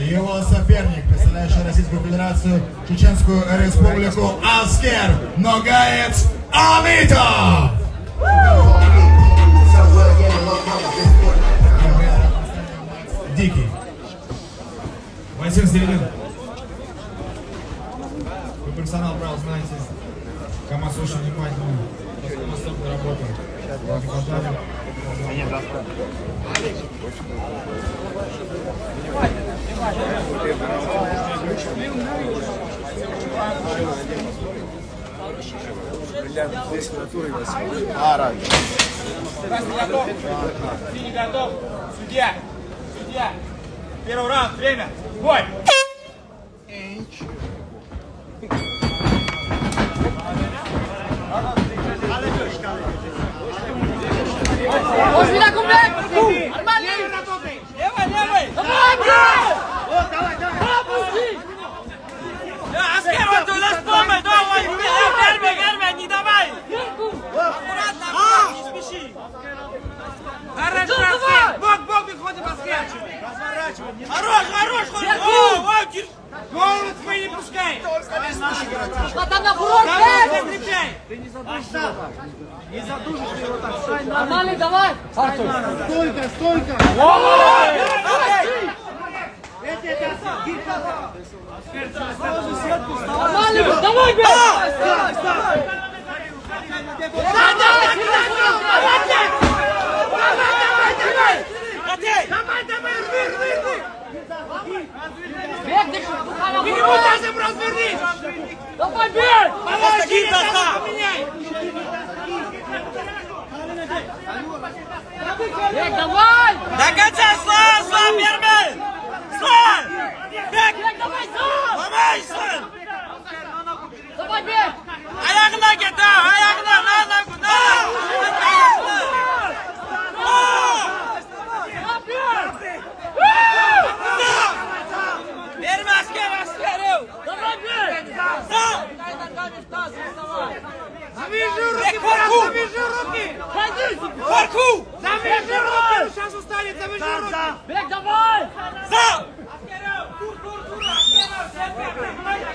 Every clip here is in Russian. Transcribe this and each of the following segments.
Его соперник, представляющий Российскую Федерацию, Чеченскую Республику, Аскер Ногаец Амитов! Дикий. Василий Зеленин. Вы персонал брал, знаете. КамАЗ очень внимательно. Настолько работа. Синий готов. Судья. Судья. Первый раунд. Время. Бой. Мира кумбек! Нормально! Левый, левый. Давай, брат! Опусти. Аскер, вот у нас помощь. Давай. Верми, не давай. Аккуратно, не спеши. Хорошо, Аскер. Бок, выходим, Аскер. Хорош. Голову твои не пускай. Хватай на фурор, Закрепляй. Не задушишь его так, встань на Нормально, давай! Стойка! Нормально, давай, бей! Бег, дыши! Давай, бей! Помоги, Бег, давай! до конца, Слав, верми! Слав! Бег! Давай, сам! Ломайся! Давай, бег! Ayağına git ha! Ayağına! Verme asker! Давай, бег! Sağ! Завяжи руки! Завяжи руки! Корку! Завяжи руки! Сейчас устанет, завяжи руки! Бег, давай! Sağ!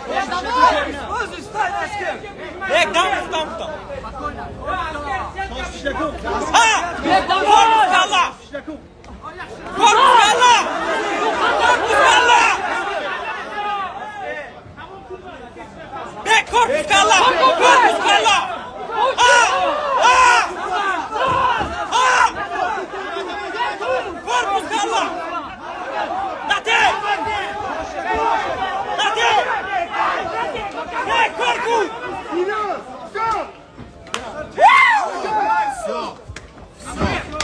Бег, давай! Bek, tam. Ha! Bek, давай! Korpus kalla! Korpus kalla! Bek, korpus kalla! Ha! Korpus kalla! Dati! Bek, korku!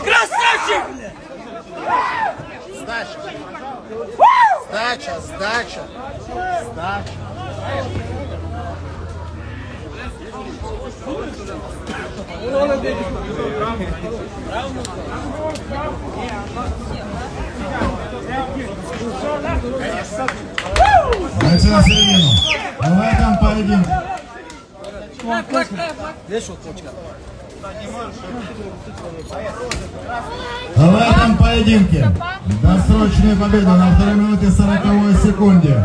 Красавчик! Сдача. Дальше на середину. В этом поединке. В этом поединке досрочную победу на 2 минуте 40 секунде.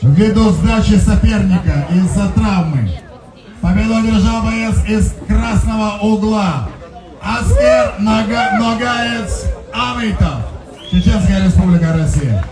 Ввиду сдачи соперника из-за травмы победу одержал боец из красного угла Аскер Ногаец Амитов, Чеченская Республика Россия.